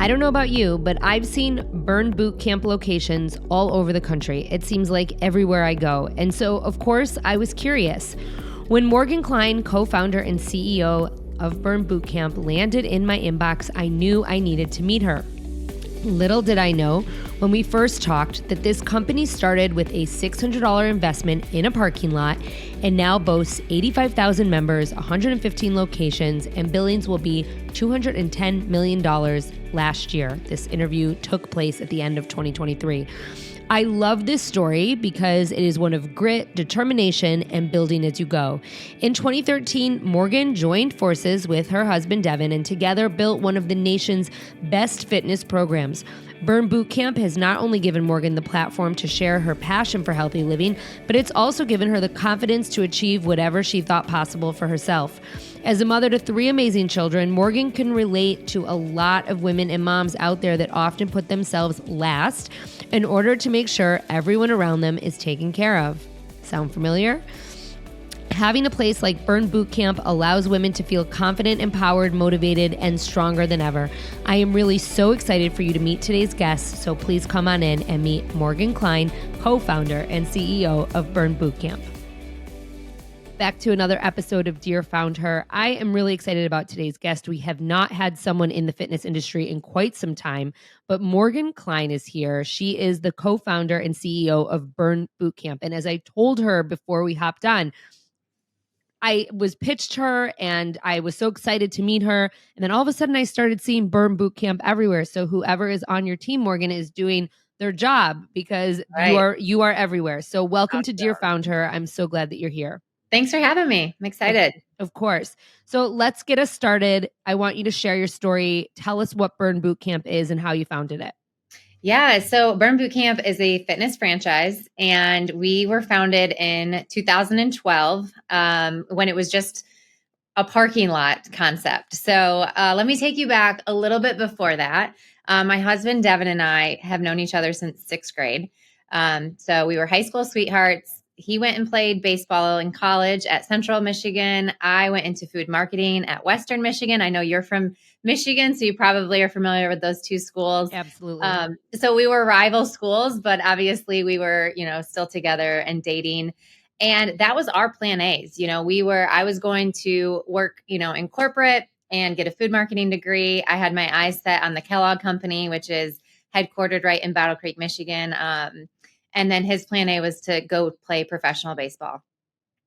I don't know about you, but I've seen Burn Bootcamp locations all over the country. It seems like everywhere I go. And so, of course, I was curious. When Morgan Kline, co-founder and CEO of Burn Bootcamp, landed in my inbox, I knew I needed to meet her. Little did I know when we first talked that this company started with a $600 investment in a parking lot and now boasts 85,000 members, 115 locations, and billings will be $210 million last year. This interview took place at the end of 2023. I love this story because it is one of grit, determination, and building as you go. In 2013, Morgan joined forces with her husband, Devin, and together built one of the nation's best fitness programs. Burn Bootcamp has not only given Morgan the platform to share her passion for healthy living, but it's also given her the confidence to achieve whatever she thought possible for herself. As a mother to 3 amazing children, Morgan can relate to a lot of women and moms out there that often put themselves last in order to make sure everyone around them is taken care of. Sound familiar? Having a place like Burn Bootcamp allows women to feel confident, empowered, motivated, and stronger than ever. I am really so excited for you to meet today's guest, so please come on in and meet Morgan Kline, co-founder and CEO of Burn Bootcamp. Back to another episode of Dear Found Her. I am really excited about today's guest. We have not had someone in the fitness industry in quite some time, but Morgan Kline is here. She is the co-founder and CEO of Burn Bootcamp. And as I told her before we hopped on, I was pitched her and I was so excited to meet her. And then all of a sudden I started seeing Burn Bootcamp everywhere. So whoever is on your team, Morgan, is doing their job because you are everywhere. So welcome to Dear Found Her. I'm so glad that you're here. Thanks for having me. I'm excited. Of course. So let's get us started. I want you to share your story. Tell us what Burn Bootcamp is and how you founded it. Yeah. So Burn Bootcamp is a fitness franchise, and we were founded in 2012 when it was just a parking lot concept. So let me take you back a little bit before that. My husband, Devin, and I have known each other since 6th grade. So we were high school sweethearts. He went and played baseball in college at Central Michigan. I went into food marketing at Western Michigan. I know you're from Michigan, so you probably are familiar with those two schools. Absolutely. So we were rival schools, but obviously we were, still together and dating. And that was our plan A's. I was going to work, in corporate and get a food marketing degree. I had my eyes set on the Kellogg Company, which is headquartered right in Battle Creek, Michigan. And then his plan A was to go play professional baseball.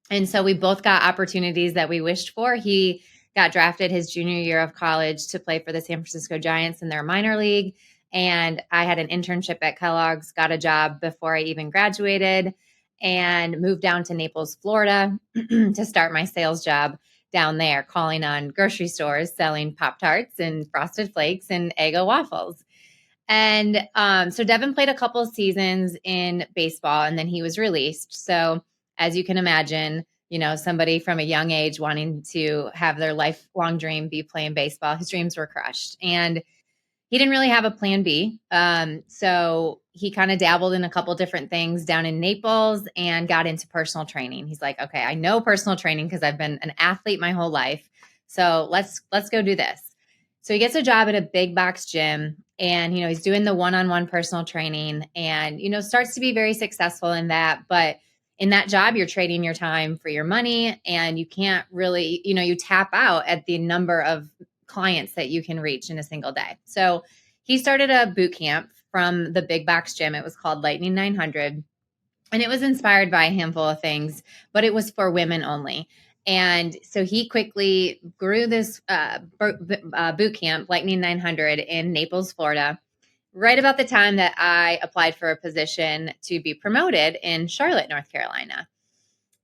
And so we both got opportunities that we wished for. He got drafted his junior year of college to play for the San Francisco Giants in their minor league. And I had an internship at Kellogg's, got a job before I even graduated, and moved down to Naples, Florida to start my sales job down there, calling on grocery stores, selling Pop-Tarts and Frosted Flakes and Eggo waffles. And so Devin played a couple of seasons in baseball, and then he was released. So as you can imagine, somebody from a young age wanting to have their lifelong dream be playing baseball, his dreams were crushed. And he didn't really have a plan B. So he kind of dabbled in a couple different things down in Naples and got into personal training. He's like, okay, I know personal training because I've been an athlete my whole life. So let's go do this. So he gets a job at a big box gym, and, he's doing the one-on-one personal training and, starts to be very successful in that. But in that job, you're trading your time for your money, and you can't really, you tap out at the number of clients that you can reach in a single day. So he started a boot camp from the big box gym. It was called Lightning 900, and it was inspired by a handful of things, but it was for women only. And so he quickly grew this boot camp, Lightning 900, in Naples, Florida, right about the time that I applied for a position to be promoted in Charlotte, North Carolina.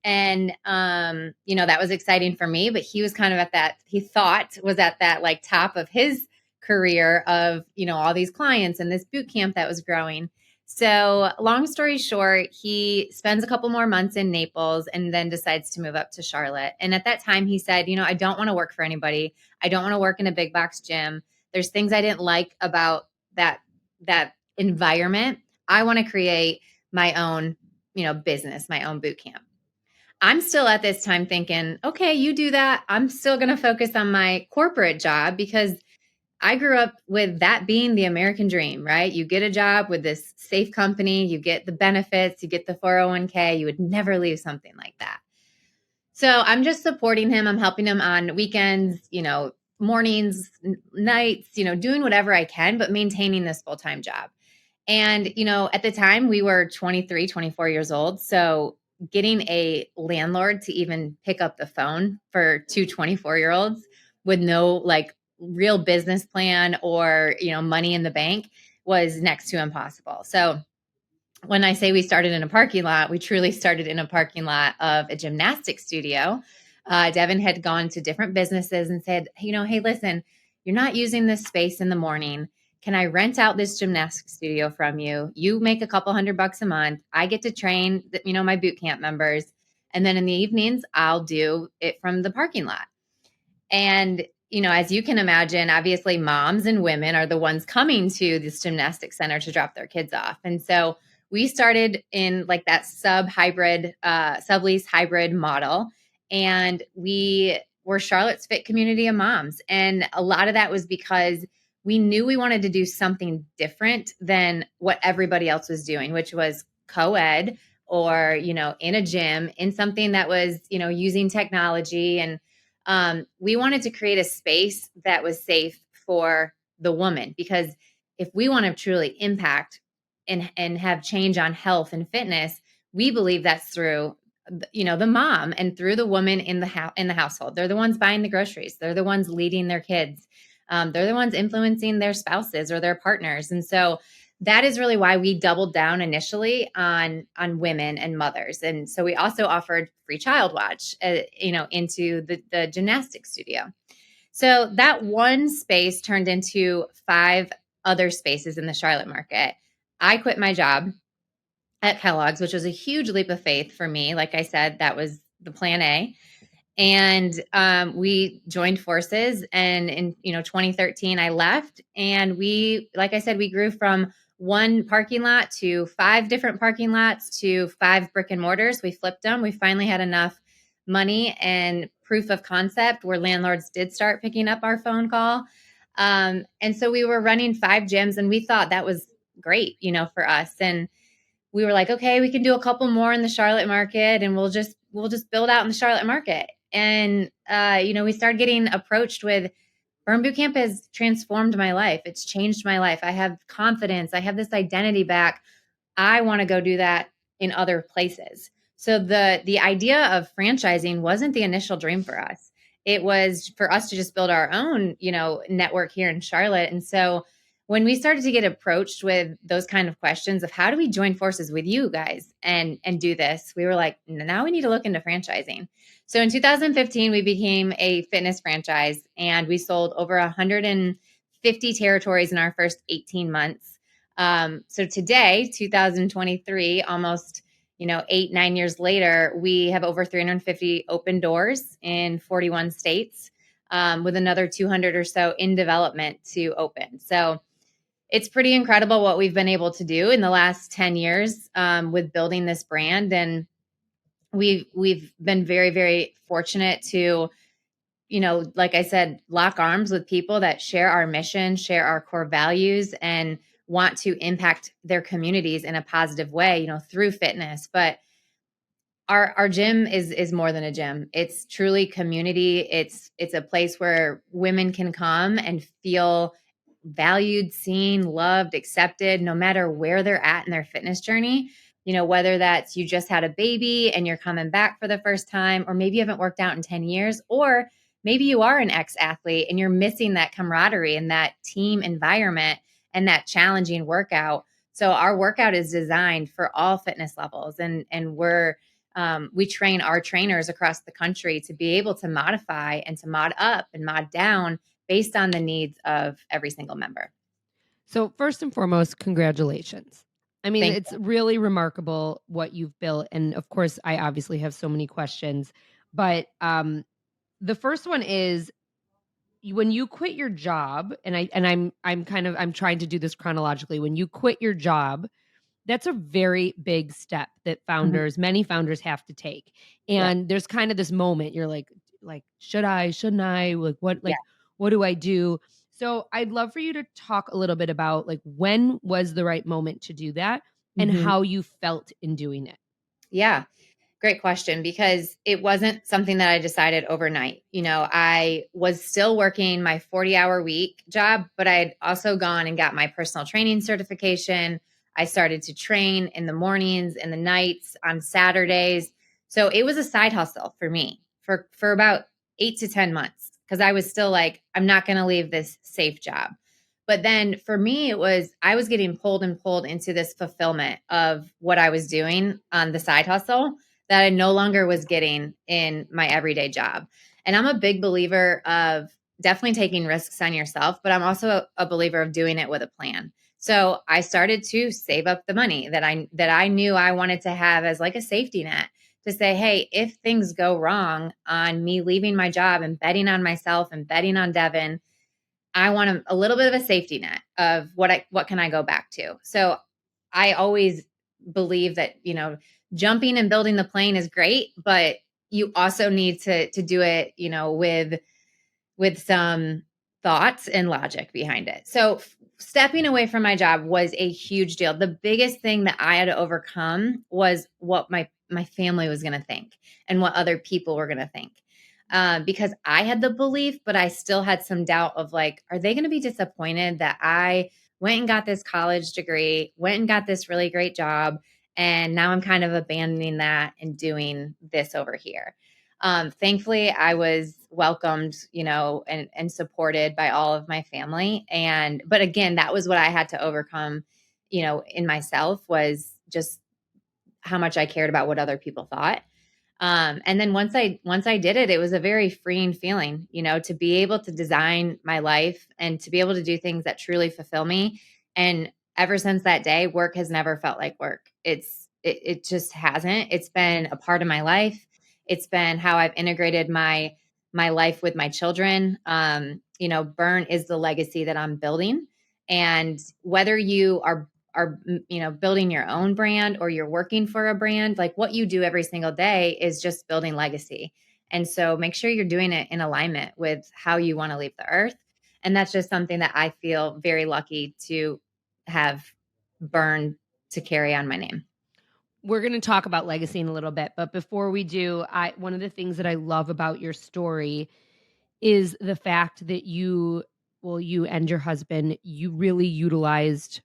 And, that was exciting for me, but he was kind of at that like top of his career of, all these clients and this boot camp that was growing. So long story short, he spends a couple more months in Naples and then decides to move up to Charlotte. And at that time he said, I don't want to work for anybody. I don't want to work in a big box gym. There's things I didn't like about that environment. I want to create my own, business, my own boot camp. I'm still at this time thinking, okay, you do that. I'm still going to focus on my corporate job because I grew up with that being the American dream, right? You get a job with this safe company, you get the benefits, you get the 401k, you would never leave something like that. So I'm just supporting him. I'm helping him on weekends, mornings, nights, doing whatever I can, but maintaining this full-time job. And, at the time we were 23, 24 years old. So getting a landlord to even pick up the phone for two 24-year-olds with no like real business plan or, money in the bank was next to impossible. So when I say we started in a parking lot, we truly started in a parking lot of a gymnastics studio. Devin had gone to different businesses and said, hey, listen, you're not using this space in the morning. Can I rent out this gymnastics studio from you? You make a couple $100 a month. I get to train, my boot camp members. And then in the evenings, I'll do it from the parking lot. And, as you can imagine, obviously moms and women are the ones coming to this gymnastics center to drop their kids off. And so we started in like that sublease hybrid model. And we were Charlotte's fit community of moms. And a lot of that was because we knew we wanted to do something different than what everybody else was doing, which was co-ed or, in a gym, in something that was, using technology. And we wanted to create a space that was safe for the woman, because if we want to truly impact and have change on health and fitness, we believe that's through the mom and through the woman in the household. They're the ones buying the groceries. They're the ones leading their kids. They're the ones influencing their spouses or their partners. And so that is really why we doubled down initially on women and mothers. And so we also offered free child watch, into the gymnastics studio. So that one space turned into 5 other spaces in the Charlotte market. I quit my job at Kellogg's, which was a huge leap of faith for me. Like I said, that was the plan A. And we joined forces. And in 2013, I left. And we, like I said, we grew from one parking lot to 5 different parking lots to 5 brick and mortars. We flipped them. We finally had enough money and proof of concept where landlords did start picking up our phone call. And so we were running 5 gyms, and we thought that was great, for us. And we were like, okay, we can do a couple more in the Charlotte market, and we'll just build out in the Charlotte market. And we started getting approached with Burn Bootcamp has transformed my life. It's changed my life. I have confidence. I have this identity back. I want to go do that in other places. So the idea of franchising wasn't the initial dream for us. It was for us to just build our own, network here in Charlotte. And so when we started to get approached with those kind of questions of how do we join forces with you guys and do this, we were like, now we need to look into franchising. So in 2015, we became a fitness franchise, and we sold over 150 territories in our first 18 months. So today, 2023, almost 8-9 years later, we have over 350 open doors in 41 states, with another 200 or so in development to open. So it's pretty incredible what we've been able to do in the last 10 years with building this brand. And we've been very, very fortunate to, like I said, lock arms with people that share our mission, share our core values, and want to impact their communities in a positive way, through fitness. But our gym is more than a gym. It's truly community. It's a place where women can come and feel valued, seen, loved, accepted, no matter where they're at in their fitness journey. Whether that's you just had a baby and you're coming back for the first time, or maybe you haven't worked out in 10 years, or maybe you are an ex-athlete and you're missing that camaraderie and that team environment and that challenging workout. So our workout is designed for all fitness levels, and we train our trainers across the country to be able to modify and to mod up and mod down based on the needs of every single member. So first and foremost, congratulations. I mean, Thank it's really remarkable what you've built. And of course, I obviously have so many questions, but the first one is when you quit your job, and I'm trying to do this chronologically. When you quit your job, that's a very big step that many founders have to take. And there's kind of this moment you're like, should I, shouldn't I? Like, what do I do? So I'd love for you to talk a little bit about like when was the right moment to do that and Mhm. how you felt in doing it. Yeah. Great question, because it wasn't something that I decided overnight. I was still working my 40-hour week job, but I had also gone and got my personal training certification. I started to train in the mornings and the nights on Saturdays. So it was a side hustle for me for about 8 to 10 months, because I was still like, I'm not going to leave this safe job. But then for me, I was getting pulled and pulled into this fulfillment of what I was doing on the side hustle that I no longer was getting in my everyday job. And I'm a big believer of definitely taking risks on yourself, but I'm also a believer of doing it with a plan. So I started to save up the money that I knew I wanted to have as like a safety net, to say, hey, if things go wrong on me leaving my job and betting on myself and betting on Devin, I want a little bit of a safety net of what can I go back to. So I always believe that, jumping and building the plane is great, but you also need to do it, with some thoughts and logic behind it. So stepping away from my job was a huge deal. The biggest thing that I had to overcome was what my family was going to think and what other people were going to think. Because I had the belief, but I still had some doubt of like, are they going to be disappointed that I went and got this college degree, went and got this really great job, and now I'm kind of abandoning that and doing this over here. Thankfully, I was welcomed, and supported by all of my family. But again, that was what I had to overcome, in myself, was just how much I cared about what other people thought. And then once I did it, it was a very freeing feeling, to be able to design my life and to be able to do things that truly fulfill me. And ever since that day, work has never felt like work. It just hasn't. It's been a part of my life. It's been how I've integrated my life with my children. Burn is the legacy that I'm building. And whether you are building your own brand or you're working for a brand, like what you do every single day is just building legacy. And so make sure you're doing it in alignment with how you want to leave the earth. And that's just something that I feel very lucky to have Burn to carry on my name. We're going to talk about legacy in a little bit, but before we do, one of the things that I love about your story is the fact that you and your husband, you really utilized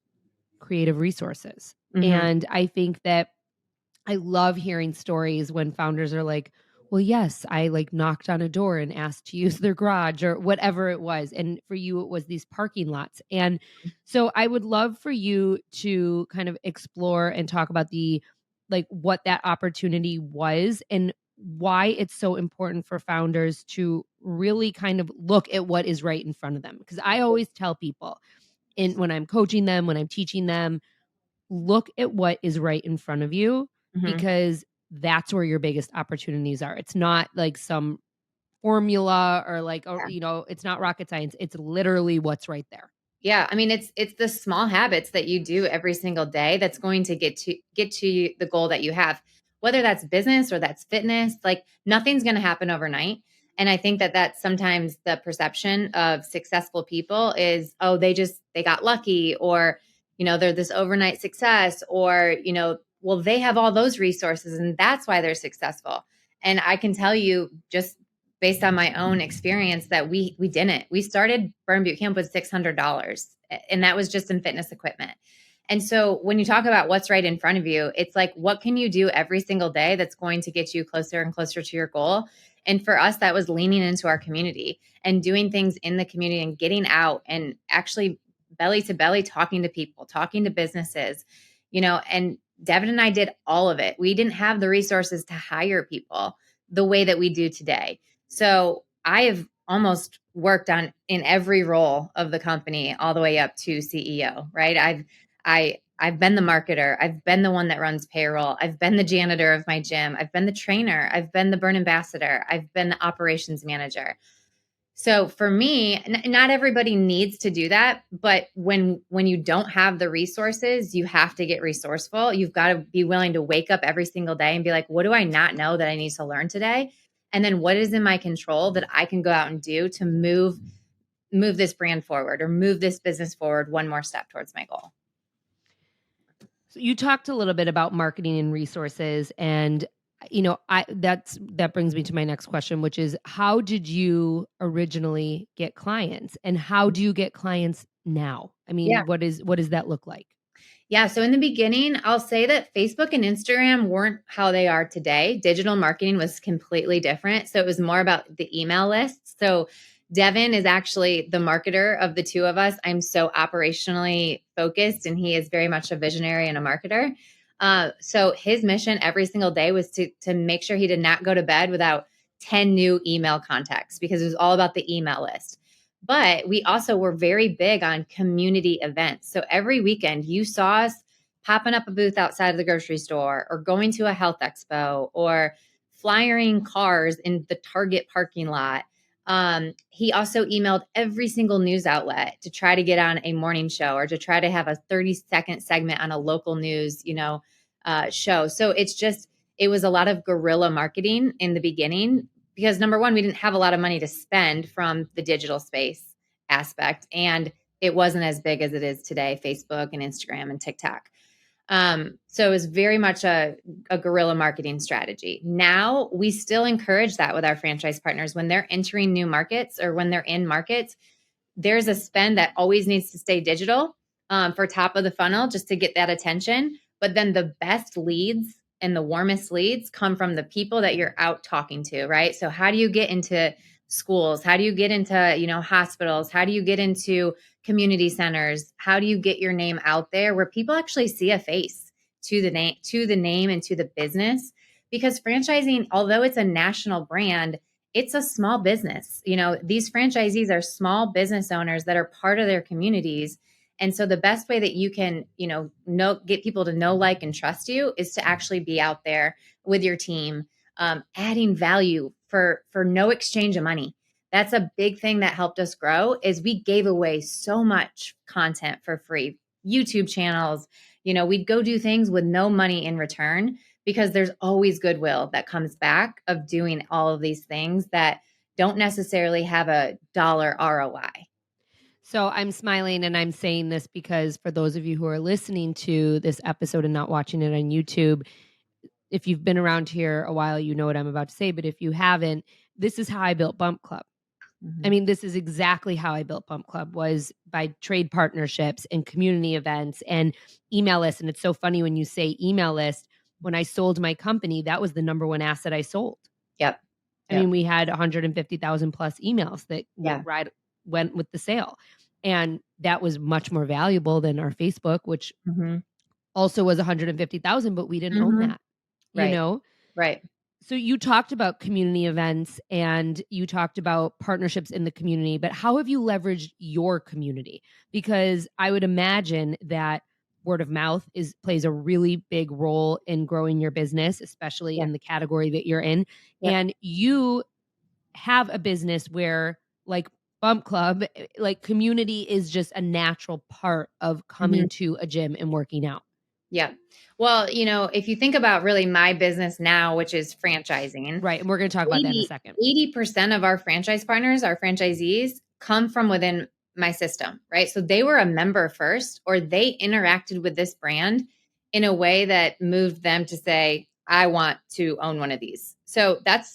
creative resources. Mm-hmm. And I think that I love hearing stories when founders are like, well, yes, I like knocked on a door and asked to use their garage or whatever it was. And for you, it was these parking lots. And so I would love for you to kind of explore and talk about like what that opportunity was and why it's so important for founders to really kind of look at what is right in front of them. Because I always tell people when I'm coaching them, when I'm teaching them, look at what is right in front of you, Mm-hmm. because that's where your biggest opportunities are. It's not like some formula or like, or, it's not rocket science. It's literally what's right there. Yeah, I mean, it's the small habits that you do every single day that's going to get to the goal that you have. Whether that's business or that's fitness, like nothing's going to happen overnight. And I think that that's sometimes the perception of successful people is, oh, they got lucky, or they're this overnight success, or well, they have all those resources and that's why they're successful. And I can tell you, just based on my own experience, that we didn't. We started Burn Bootcamp with $600, and that was just in fitness equipment. And so when you talk about what's right in front of you, it's like, what can you do every single day that's going to get you closer and closer to your goal? And for us, that was leaning into our community and doing things in the community and getting out and actually belly to belly talking to people, talking to businesses, and Devin and I did all of it. We didn't have the resources to hire people the way that we do today. So I have almost worked in every role of the company all the way up to CEO, right? I've been the marketer. I've been the one that runs payroll. I've been the janitor of my gym. I've been the trainer. I've been the Burn ambassador. I've been the operations manager. So for me, not everybody needs to do that, but when you don't have the resources, you have to get resourceful. You've got to be willing to wake up every single day and be like, what do I not know that I need to learn today? And then what is in my control that I can go out and do to move move this brand forward or move this business forward one more step towards my goal. So you talked a little bit about marketing and resources, and that brings me to my next question, which is, how did you originally get clients, and how do you get clients now? I mean, Yeah. what does that look like? Yeah. So in the beginning, I'll say that Facebook and Instagram weren't how they are today. Digital marketing was completely different. So it was more about the email list. So Devin is actually the marketer of the two of us. I'm so operationally focused, and he is very much a visionary and a marketer. So his mission every single day was to make sure he did not go to bed without 10 new email contacts, because it was all about the email list. But we also were very big on community events. So every weekend you saw us popping up a booth outside of the grocery store, or going to a health expo, or flyering cars in the Target parking lot. He also emailed every single news outlet to try to get on a morning show, or to try to have a 30-second segment on a local news, show. So it was a lot of guerrilla marketing in the beginning, because number one, we didn't have a lot of money to spend from the digital space aspect, and it wasn't as big as it is today, Facebook and Instagram and TikTok. So it was very much a guerrilla marketing strategy. Now we still encourage that with our franchise partners when they're entering new markets, or when they're in markets. There's a spend that always needs to stay digital, for top of the funnel, just to get that attention. But then the best leads and the warmest leads come from the people that you're out talking to, right? So how do you get into schools? How do you get into, hospitals? How do you get into community centers? How do you get your name out there where people actually see a face to the name and to the business? Because franchising, although it's a national brand, it's a small business. These franchisees are small business owners that are part of their communities. And so the best way that you can, get people to know, like, and trust you is to actually be out there with your team, adding value for no exchange of money. That's a big thing that helped us grow, is we gave away so much content for free. YouTube channels, we'd go do things with no money in return, because there's always goodwill that comes back of doing all of these things that don't necessarily have a dollar ROI. So I'm smiling, and I'm saying this because for those of you who are listening to this episode and not watching it on YouTube, if you've been around here a while, you know what I'm about to say. But if you haven't, this is how I built Bump Club. Mm-hmm. I mean, this is exactly how I built Bump Club, was by trade partnerships and community events and email lists. And it's so funny when you say email list. When I sold my company, that was the number one asset I sold. Yep. I mean, we had 150,000 plus emails that went with the sale. And that was much more valuable than our Facebook, which also was 150,000, but we didn't own that, Right. So you talked about community events, and you talked about partnerships in the community, but how have you leveraged your community? Because I would imagine that word of mouth plays a really big role in growing your business, especially in the category that you're in. And you have a business where, like Bump Club, like, community is just a natural part of coming to a gym and working out. Yeah. Well, if you think about really my business now, which is franchising. Right. And we're going to talk about that in a second. 80% of our franchise partners, our franchisees, come from within my system, right? So they were a member first, or they interacted with this brand in a way that moved them to say, I want to own one of these. So that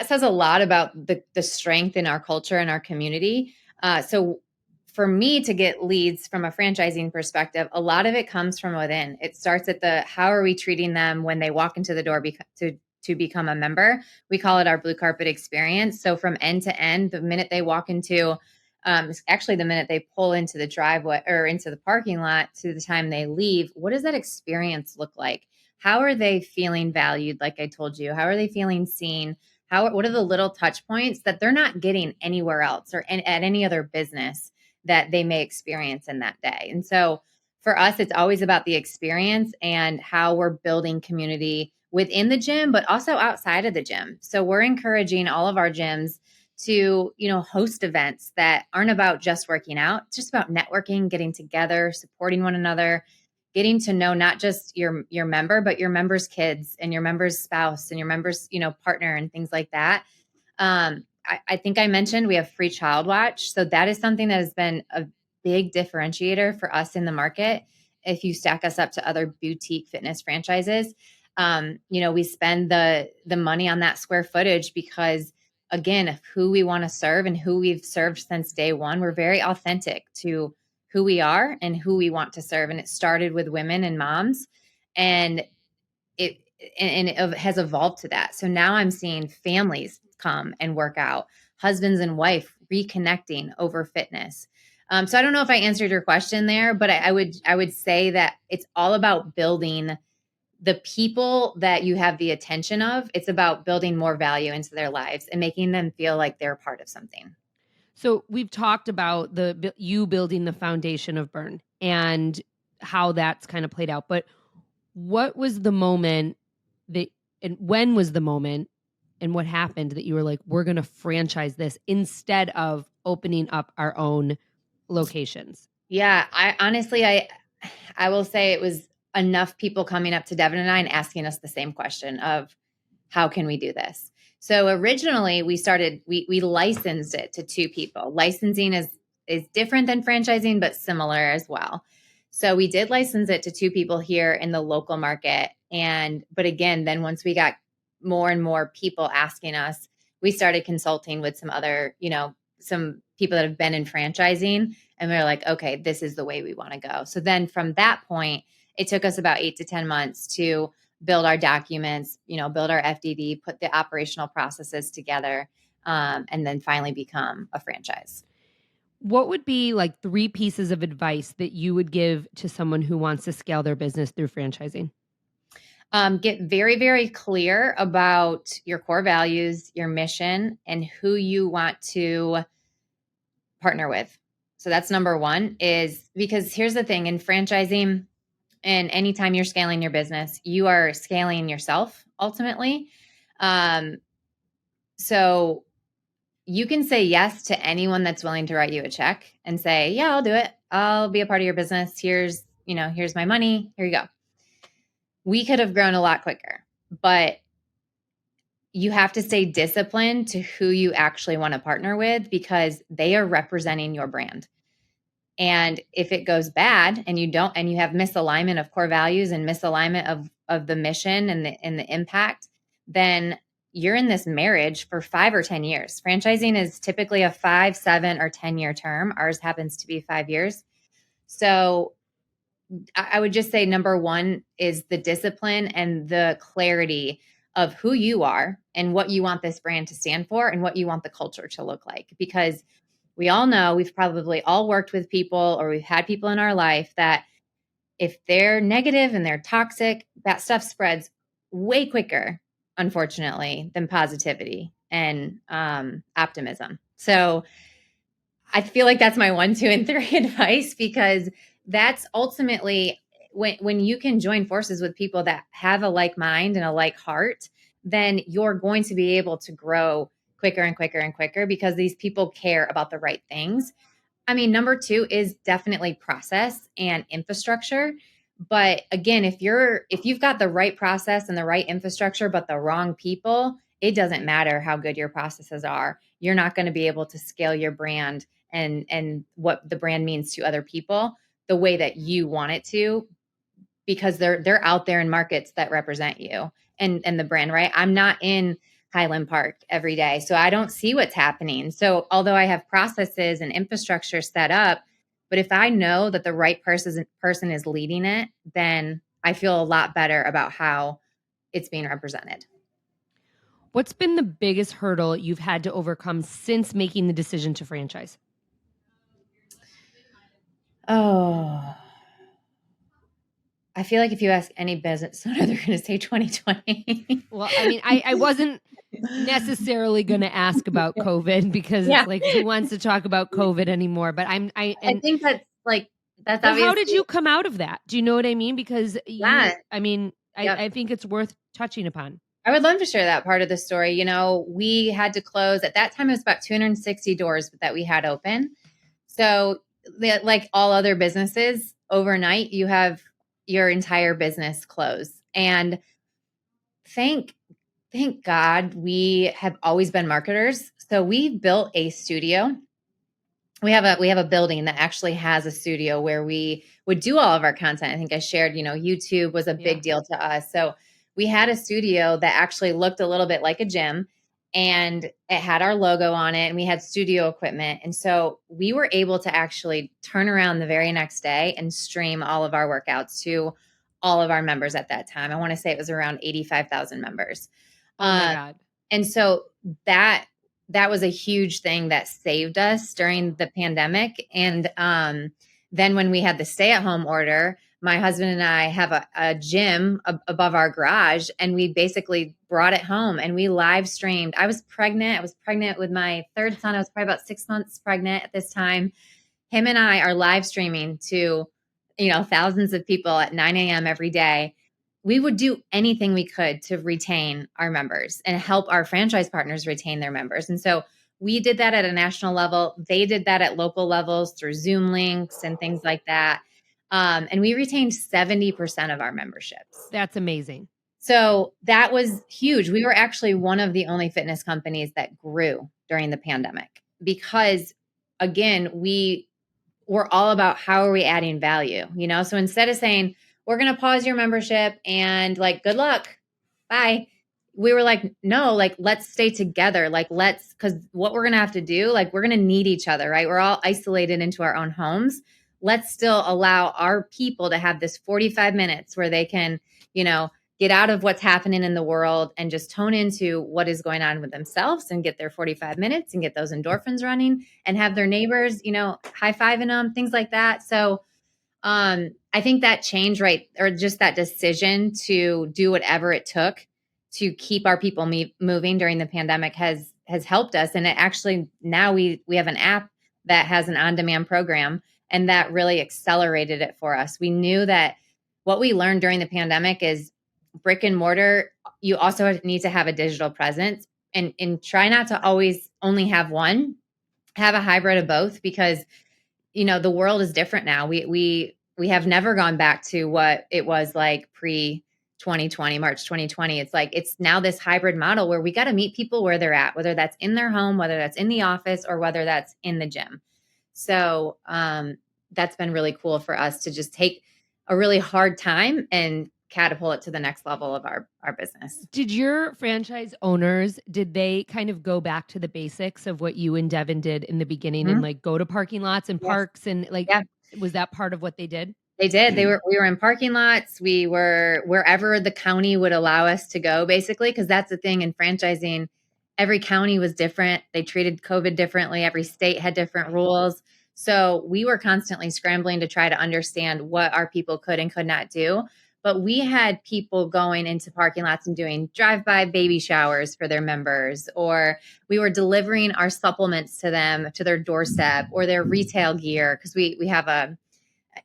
says a lot about the strength in our culture and our community. So for me to get leads from a franchising perspective, a lot of it comes from within. It starts at how are we treating them when they walk into the door to become a member? We call it our blue carpet experience. So from end to end, the minute they walk into, actually the minute they pull into the driveway or into the parking lot to the time they leave, what does that experience look like? How are they feeling valued? Like I told you, how are they feeling seen? What are the little touch points that they're not getting anywhere else or at any other business that they may experience in that day? And so for us, it's always about the experience and how we're building community within the gym, but also outside of the gym. So we're encouraging all of our gyms to, host events that aren't about just working out. It's just about networking, getting together, supporting one another, getting to know not just your member, but your member's kids and your member's spouse and your member's, partner and things like that. I think I mentioned we have free child watch. So that is something that has been a big differentiator for us in the market. If you stack us up to other boutique fitness franchises, we spend the money on that square footage because, again, of who we want to serve and who we've served since day one. We're very authentic to who we are and who we want to serve. And it started with women and moms, and it it has evolved to that. So now I'm seeing families come and work out, husbands and wife reconnecting over fitness. So I don't know if I answered your question there, but I would say that it's all about building the people that you have the attention of. It's about building more value into their lives and making them feel like they're part of something. So we've talked about you building the foundation of Burn and how that's kind of played out. But what was the moment that, and when was the moment, and what happened that you were like, we're going to franchise this instead of opening up our own locations? Yeah, I honestly, I will say it was enough people coming up to Devin and I and asking us the same question of how can we do this? So originally we licensed it to two people. Licensing is different than franchising, but similar as well. So we did license it to two people here in the local market. But again, then once we got more and more people asking us, we started consulting with some other, some people that have been in franchising. And we were like, okay, this is the way we want to go. So then from that point, it took us about 8 to 10 months to build our documents, build our FDD, put the operational processes together, and then finally become a franchise. What would be like 3 pieces of advice that you would give to someone who wants to scale their business through franchising? Get very, very clear about your core values, your mission, and who you want to partner with. So that's number one, is because here's the thing in franchising, and anytime you're scaling your business, you are scaling yourself ultimately. So you can say yes to anyone that's willing to write you a check and say, yeah, I'll do it. I'll be a part of your business. Here's my money. Here you go. We could have grown a lot quicker, but you have to stay disciplined to who you actually want to partner with because they are representing your brand. And if it goes bad and you have misalignment of core values and misalignment of the mission and the impact, then you're in this marriage for 5 or 10 years. Franchising is typically a 5, 7, or 10-year term. Ours happens to be 5 years. So I would just say number one is the discipline and the clarity of who you are and what you want this brand to stand for and what you want the culture to look like. Because we all know, we've probably all worked with people or we've had people in our life that if they're negative and they're toxic, that stuff spreads way quicker, unfortunately, than positivity and optimism. So I feel like that's my 1, 2, and 3 advice, because that's ultimately when you can join forces with people that have a like mind and a like heart, then you're going to be able to grow quicker and quicker and quicker because these people care about the right things. I mean, number 2 is definitely process and infrastructure. But again, if you've got the right process and the right infrastructure, but the wrong people, it doesn't matter how good your processes are. You're not going to be able to scale your brand and what the brand means to other people the way that you want it to, because they're out there in markets that represent you and the brand, right? I'm not in Highland Park every day, so I don't see what's happening. So although I have processes and infrastructure set up, but if I know that the right person is leading it, then I feel a lot better about how it's being represented. What's been the biggest hurdle you've had to overcome since making the decision to franchise? Oh, I feel like if you ask any business owner, they're going to say 2020. Well, I mean, I wasn't necessarily going to ask about COVID because Yeah. it's like, who wants to talk about COVID anymore? But I think that's well, how did obviously, you come out of that? Do you know what I mean? Because yeah. Yep. I think it's worth touching upon. I would love to share that part of the story. We had to close at that time. It was about 260 doors that we had open. So like all other businesses, overnight, you have your entire business close. And thank God we have always been marketers. So we built a studio. We have a building that actually has a studio where we would do all of our content. I think I shared, YouTube was a big deal to us. So we had a studio that actually looked a little bit like a gym, and it had our logo on it, and we had studio equipment. And so we were able to actually turn around the very next day and stream all of our workouts to all of our members at that time. I want to say it was around 85,000 members. Oh my God. And so that was a huge thing that saved us during the pandemic. And then when we had the stay-at-home order, my husband and I have a gym above our garage, and we basically brought it home and we live streamed. I was pregnant. I was pregnant with my third son. I was probably about 6 months pregnant at this time. Him and I are live streaming to, thousands of people at 9 a.m. every day. We would do anything we could to retain our members and help our franchise partners retain their members. And so we did that at a national level. They did that at local levels through Zoom links and things like that. And we retained 70% of our memberships. That's amazing. So that was huge. We were actually one of the only fitness companies that grew during the pandemic because, again, we were all about how are we adding value, So instead of saying, we're going to pause your membership and good luck, bye. We were like, no, let's stay together. Because what we're going to have to do, we're going to need each other, right? We're all isolated into our own homes. Let's still allow our people to have this 45 minutes where they can, get out of what's happening in the world and just tone into what is going on with themselves and get their 45 minutes and get those endorphins running and have their neighbors, high-fiving them, things like that. So I think that change, right, or just that decision to do whatever it took to keep our people moving during the pandemic has helped us. And it actually, now we have an app that has an on-demand program, and that really accelerated it for us. We knew that what we learned during the pandemic is brick and mortar, you also need to have a digital presence, and try not to always only have one, have a hybrid of both, because the world is different now. We have never gone back to what it was like pre 2020, March 2020. It's now this hybrid model where we got to meet people where they're at, whether that's in their home, whether that's in the office, or whether that's in the gym. So that's been really cool for us to just take a really hard time and catapult it to the next level of our business. Did your franchise owners, did they kind of go back to the basics of what you and Devin did in the beginning and go to parking lots and parks and was that part of what they did? They did. We were in parking lots. We were wherever the county would allow us to go, basically, because that's the thing in franchising. Every county was different. They treated COVID differently. Every state had different rules. So we were constantly scrambling to try to understand what our people could and could not do. But we had people going into parking lots and doing drive-by baby showers for their members, or we were delivering our supplements to them, to their doorstep, or their retail gear. Because we have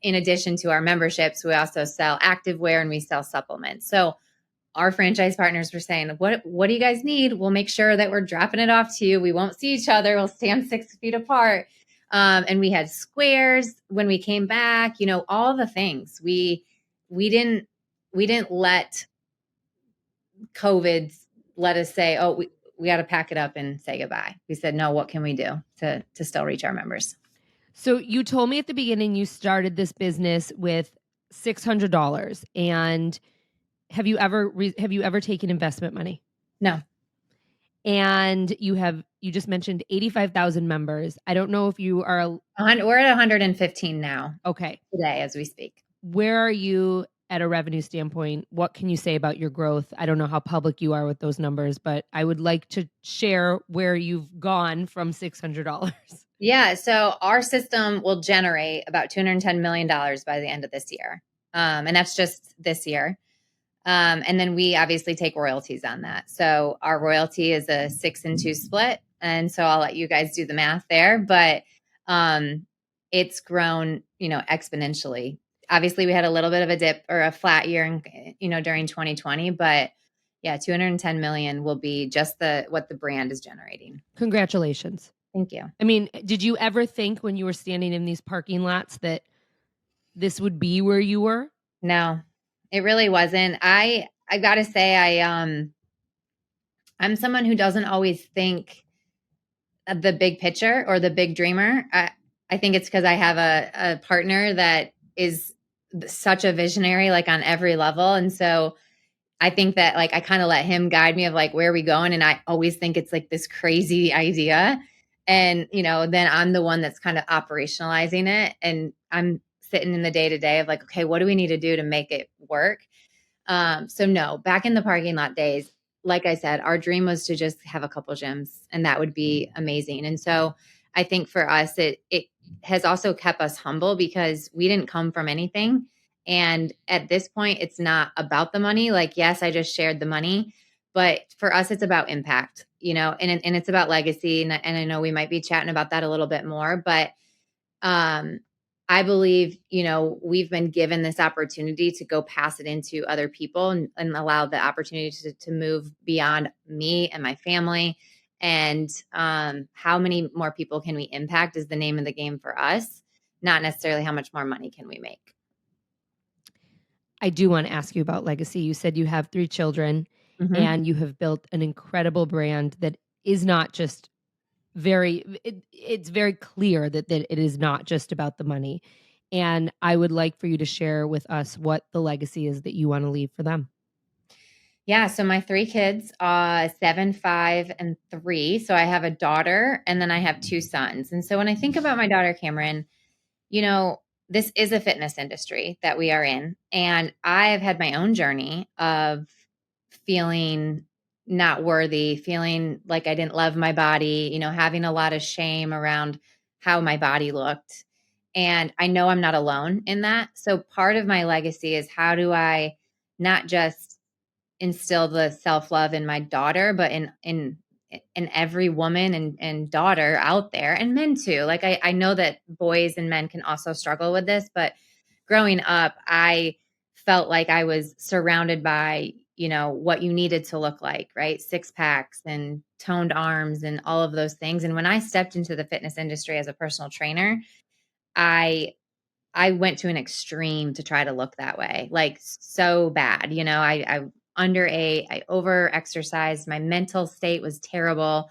in addition to our memberships, we also sell activewear and we sell supplements. So our franchise partners were saying, what do you guys need? We'll make sure that we're dropping it off to you. We won't see each other. We'll stand 6 feet apart. And we had squares when we came back, all the things. We didn't let COVID let us say, oh, we got to pack it up and say goodbye. We said, no, what can we do to still reach our members? So you told me at the beginning you started this business with $600, and have you ever taken investment money? No. And you just mentioned 85,000 members. I don't know if you are. We're at 115 now. Okay. Today, as we speak. Where are you at a revenue standpoint? What can you say about your growth? I don't know how public you are with those numbers, but I would like to share where you've gone from $600. Yeah. So our system will generate about $210 million by the end of this year. And that's just this year. And then we obviously take royalties on that. So our royalty is a 6 and 2 split. And so I'll let you guys do the math there, but it's grown, exponentially. Obviously we had a little bit of a dip or a flat year during 2020, but yeah, 210 million will be just what the brand is generating. Congratulations. Thank you. I mean, did you ever think when you were standing in these parking lots that this would be where you were? No, it really wasn't. I got to say, I'm someone who doesn't always think the big picture or the big dreamer. I think it's because I have a partner that is such a visionary, like on every level. And so I think that like I kind of let him guide me of like, where are we going? And I always think it's like this crazy idea. And, then I'm the one that's kind of operationalizing it. And I'm sitting in the day to day of like, okay, what do we need to do to make it work? So no, back in the parking lot days, like I said, our dream was to just have a couple gyms, and that would be amazing. And so I think for us, it has also kept us humble because we didn't come from anything. And at this point, it's not about the money. Like, yes, I just shared the money, but for us, it's about impact, and it's about legacy. And I know we might be chatting about that a little bit more, but um, I believe, we've been given this opportunity to go pass it into other people and allow the opportunity to move beyond me and my family. And how many more people can we impact is the name of the game for us, not necessarily how much more money can we make. I do want to ask you about legacy. You said you have 3 children and you have built an incredible brand that is not just it's very clear that it is not just about the money. And I would like for you to share with us what the legacy is that you want to leave for them. Yeah. So my 3 kids, 7, 5, and 3. So I have a daughter and then I have 2 sons. And so when I think about my daughter, Cameron, this is a fitness industry that we are in. And I have had my own journey of feeling not worthy, feeling like I didn't love my body, having a lot of shame around how my body looked. And I know I'm not alone in that. So part of my legacy is how do I not just instill the self-love in my daughter, but in every woman and daughter out there, and men too. Like I know that boys and men can also struggle with this, but growing up, I felt like I was surrounded by, what you needed to look like, right? 6 packs and toned arms and all of those things. And when I stepped into the fitness industry as a personal trainer, I I went to an extreme to try to look that way, like so bad. I underate, I over exercised, my mental state was terrible.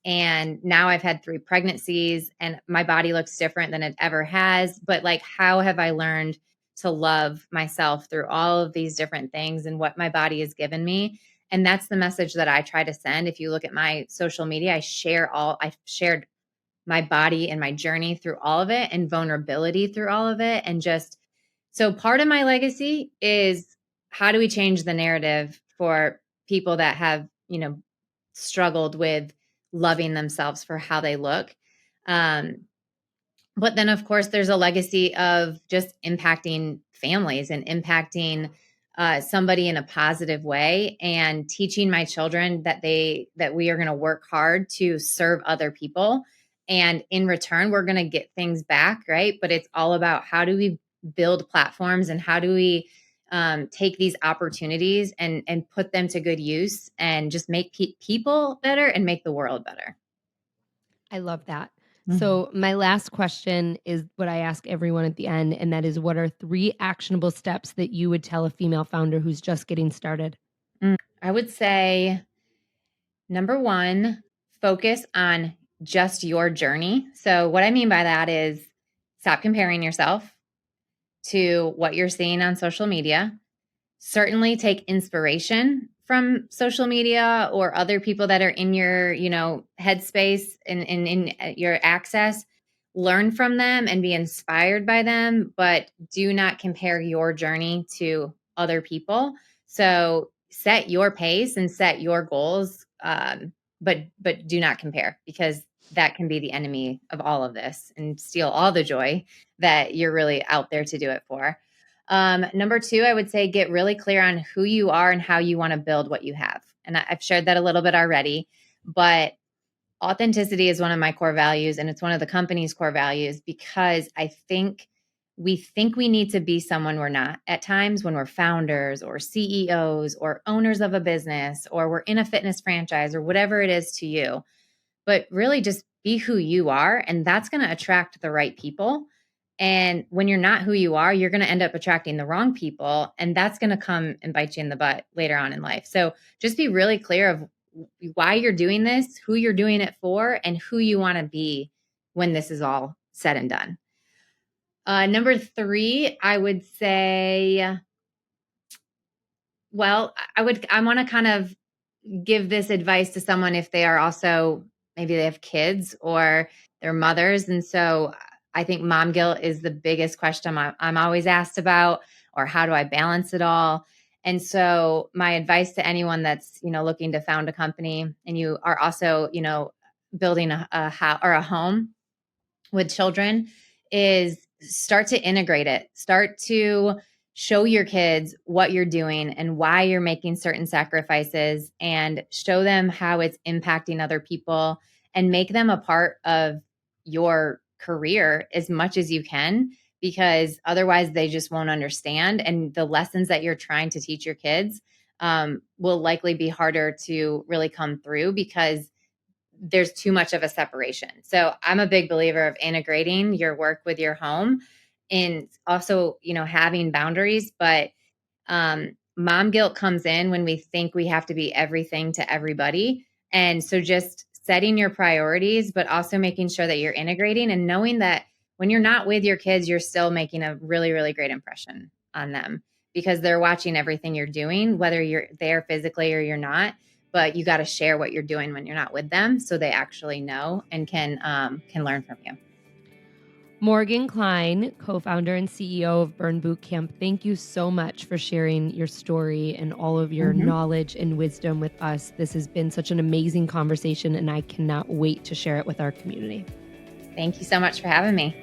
And now I've had 3 pregnancies and my body looks different than it ever has. But like, how have I learned to love myself through all of these different things and what my body has given me? And that's the message that I try to send. If you look at my social media, I've shared my body and my journey through all of it and vulnerability through all of it. And just so part of my legacy is how do we change the narrative for people that have, struggled with loving themselves for how they look. But then, of course, there's a legacy of just impacting families and impacting somebody in a positive way and teaching my children that we are going to work hard to serve other people. And in return, we're going to get things back, right? But it's all about how do we build platforms and how do we take these opportunities and put them to good use and just make people better and make the world better. I love that. So my last question is what I ask everyone at the end, and that is, what are 3 actionable steps that you would tell a female founder who's just getting started? I would say, number 1, focus on just your journey. So what I mean by that is stop comparing yourself to what you're seeing on social media. Certainly take inspiration from social media or other people that are in your, headspace and in your access. Learn from them and be inspired by them, but do not compare your journey to other people. So set your pace and set your goals, but do not compare, because that can be the enemy of all of this and steal all the joy that you're really out there to do it for. Number 2, I would say get really clear on who you are and how you want to build what you have. And I've shared that a little bit already, but authenticity is one of my core values, and it's one of the company's core values, because I think we need to be someone we're not at times when we're founders or CEOs or owners of a business, or we're in a fitness franchise or whatever it is to you. But really just be who you are, and that's going to attract the right people. And when you're not who you are, you're going to end up attracting the wrong people, and that's going to come and bite you in the butt later on in life. So just be really clear of why you're doing this, who you're doing it for, and who you want to be when this is all said and done. Number 3, I would say, well, I want to kind of give this advice to someone if they are also, maybe they have kids or they're mothers. And so I think mom guilt is the biggest question I'm always asked about, or how do I balance it all? And so my advice to anyone that's, looking to found a company, and you are also, building a house or a home with children, is start to integrate it. Start to show your kids what you're doing and why you're making certain sacrifices, and show them how it's impacting other people, and make them a part of your career as much as you can, because otherwise they just won't understand. And the lessons that you're trying to teach your kids will likely be harder to really come through, because there's too much of a separation. So I'm a big believer of integrating your work with your home, and also, having boundaries. But mom guilt comes in when we think we have to be everything to everybody. And so just setting your priorities, but also making sure that you're integrating, and knowing that when you're not with your kids, you're still making a really, really great impression on them, because they're watching everything you're doing, whether you're there physically or you're not. But you got to share what you're doing when you're not with them, so they actually know and can learn from you. Morgan Kline, co-founder and CEO of Burn Bootcamp, thank you so much for sharing your story and all of your knowledge and wisdom with us. This has been such an amazing conversation, and I cannot wait to share it with our community. Thank you so much for having me.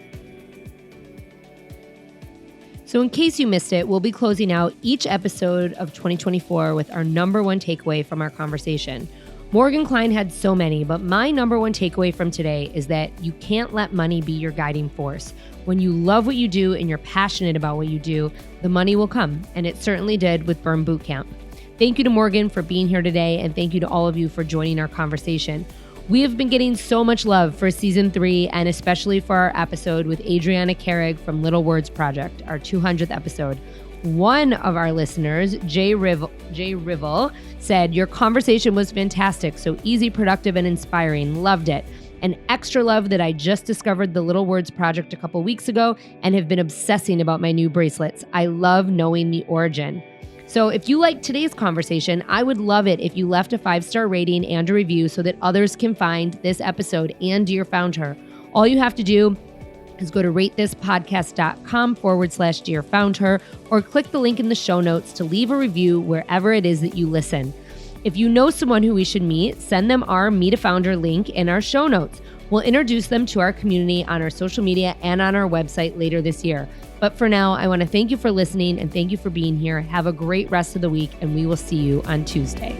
So in case you missed it, we'll be closing out each episode of 2024 with our number one takeaway from our conversation. Morgan Kline had so many, but my number one takeaway from today is that you can't let money be your guiding force. When you love what you do and you're passionate about what you do, the money will come, and it certainly did with Burn Bootcamp. Thank you to Morgan for being here today, and thank you to all of you for joining our conversation. We have been getting so much love for season 3, and especially for our episode with Adriana Carrig from Little Words Project, our 200th episode. One of our listeners, Jay Rivel, said, "Your conversation was fantastic, so easy, productive, and inspiring. Loved it. An extra love that I just discovered the Little Words Project a couple weeks ago and have been obsessing about my new bracelets. I love knowing the origin." So if you liked today's conversation, I would love it if you left a 5-star rating and a review so that others can find this episode and Dear Found Her. All you have to do is go to ratethispodcast.com/Dear Found Her, or click the link in the show notes to leave a review wherever it is that you listen. If you know someone who we should meet, send them our Meet a Founder link in our show notes. We'll introduce them to our community on our social media and on our website later this year. But for now, I want to thank you for listening and thank you for being here. Have a great rest of the week, and we will see you on Tuesday.